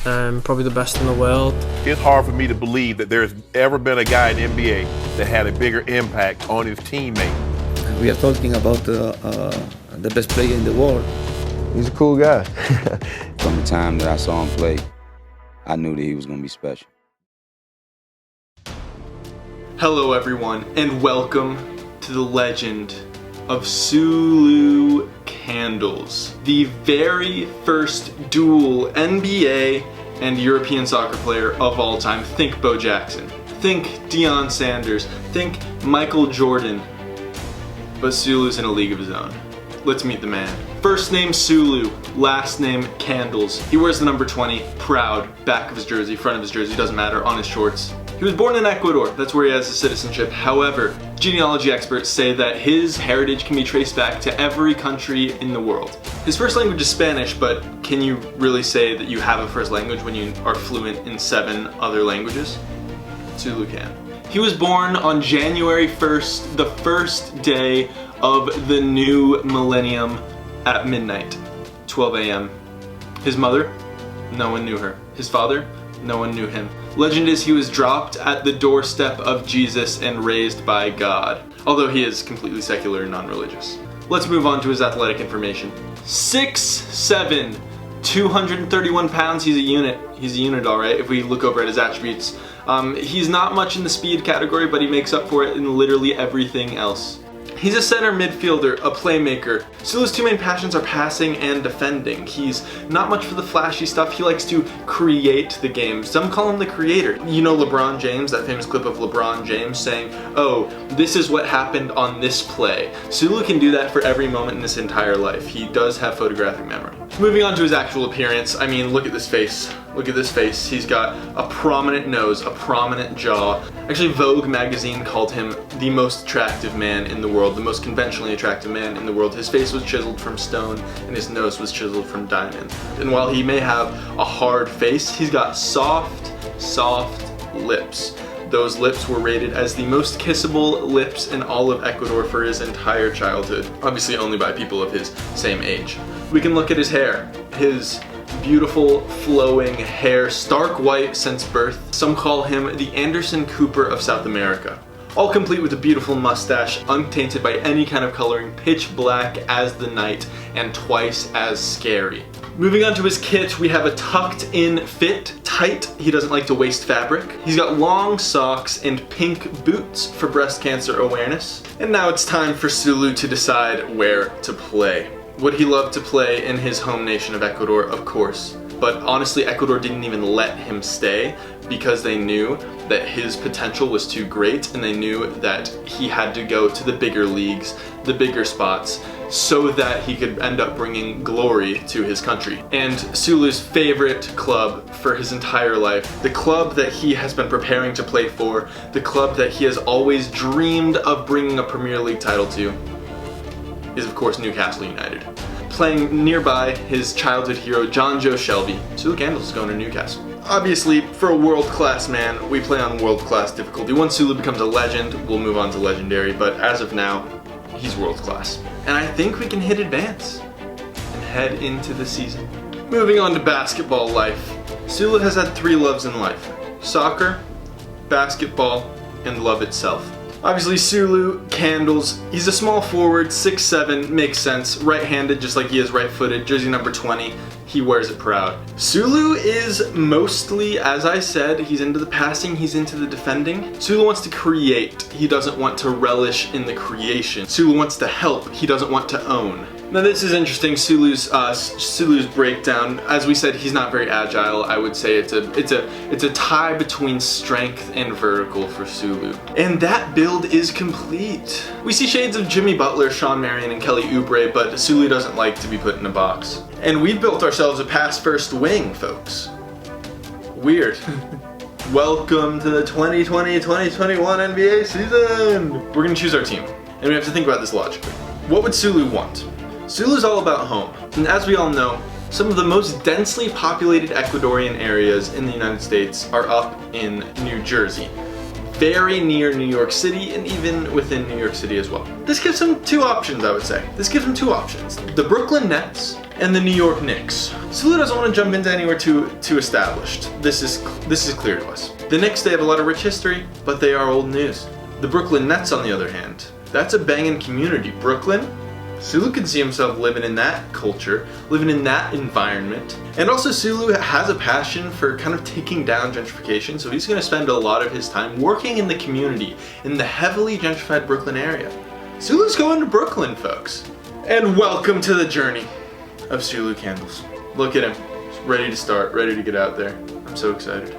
Probably the best in the world. It's hard for me to believe that there's ever been a guy in the NBA that had a bigger impact on his teammate. We are talking about the best player in the world. He's a cool guy. From the time that I saw him play, I knew that he was going to be special. Hello everyone, and welcome to the legend of Sulu Candles, the very first dual NBA and European soccer player of all time. Think Bo Jackson, think Deion Sanders, think Michael Jordan, but Sulu's in a league of his own. Let's meet the man. First name Sulu, last name Candles. He wears the number 20, proud, back of his jersey, front of his jersey, doesn't matter, on his shorts. He was born in Ecuador, that's where he has his citizenship. However, genealogy experts say that his heritage can be traced back to every country in the world. His first language is Spanish, but can you really say that you have a first language when you are fluent in 7 other languages? Sulu can. He was born on January 1st, the first day of the new millennium at midnight, 12 a.m. His mother? No one knew her. His father? No one knew him. Legend is he was dropped at the doorstep of Jesus and raised by God, although he is completely secular and non-religious. Let's move on to his athletic information. 6'7", 231 pounds, he's a unit. He's a unit, alright, if we look over at his attributes. He's not much in the speed category, but he makes up for it in literally everything else. He's a center midfielder, a playmaker. Sulu's 2 main passions are passing and defending. He's not much for the flashy stuff. He likes to create the game. Some call him the creator. You know LeBron James, that famous clip of LeBron James saying, "Oh, this is what happened on this play." Sulu can do that for every moment in his entire life. He does have photographic memory. Moving on to his actual appearance, I mean, look at this face. Look at this face. He's got a prominent nose, a prominent jaw. Actually, Vogue magazine called him the most attractive man in the world, the most conventionally attractive man in the world. His face was chiseled from stone and his nose was chiseled from diamond. And while he may have a hard face, he's got soft lips. Those lips were rated as the most kissable lips in all of Ecuador for his entire childhood. Obviously only by people of his same age. We can look at his hair. His beautiful flowing hair, stark white since birth. Some call him the Anderson Cooper of South America. All complete with a beautiful mustache, untainted by any kind of coloring, pitch black as the night, and twice as scary. Moving on to his kit, we have a tucked in fit, tight, he doesn't like to waste fabric. He's got long socks and pink boots for breast cancer awareness. And now it's time for Sulu to decide where to play. Would he love to play in his home nation of Ecuador? Of course. But honestly, Ecuador didn't even let him stay because they knew that his potential was too great and they knew that he had to go to the bigger leagues, the bigger spots, so that he could end up bringing glory to his country. And Sulu's favorite club for his entire life, the club that he has been preparing to play for, the club that he has always dreamed of bringing a Premier League title to, is of course Newcastle United. Playing nearby his childhood hero John Joe Shelby, Sulu Candles is going to Newcastle. Obviously, for a world-class man, we play on world-class difficulty. Once Sulu becomes a legend, we'll move on to legendary, but as of now, he's world-class. And I think we can hit advance and head into the season. Moving on to basketball life. Sulu has had 3 loves in life: soccer, basketball, and love itself. Obviously, Sulu Candles, he's a small forward, 6'7", makes sense, right-handed just like he is right-footed, jersey number 20, he wears it proud. Sulu is mostly, as I said, he's into the passing, he's into the defending. Sulu wants to create, he doesn't want to relish in the creation. Sulu wants to help, he doesn't want to own. Now this is interesting, Sulu's breakdown. As we said, he's not very agile. I would say it's a tie between strength and vertical for Sulu. And that build is complete. We see shades of Jimmy Butler, Sean Marion, and Kelly Oubre, but Sulu doesn't like to be put in a box. And we've built ourselves a pass-first wing, folks. Weird. Welcome to the 2020-2021 NBA season! We're gonna choose our team, and we have to think about this logically. What would Sulu want? Sulu's all about home, and as we all know, some of the most densely populated Ecuadorian areas in the United States are up in New Jersey. very near New York City and even within New York City as well. This gives him two options, I would say. This gives him two options. The Brooklyn Nets and the New York Knicks. Sulu doesn't want to jump into anywhere too established. This is clear to us. The Knicks, they have a lot of rich history, but they are old news. The Brooklyn Nets, on the other hand, that's a banging community. Brooklyn, Sulu can see himself living in that culture, living in that environment. And also Sulu has a passion for kind of taking down gentrification, so he's going to spend a lot of his time working in the community, in the heavily gentrified Brooklyn area. Sulu's going to Brooklyn, folks. And welcome to the journey of Sulu Candles. Look at him, he's ready to start, ready to get out there. I'm so excited.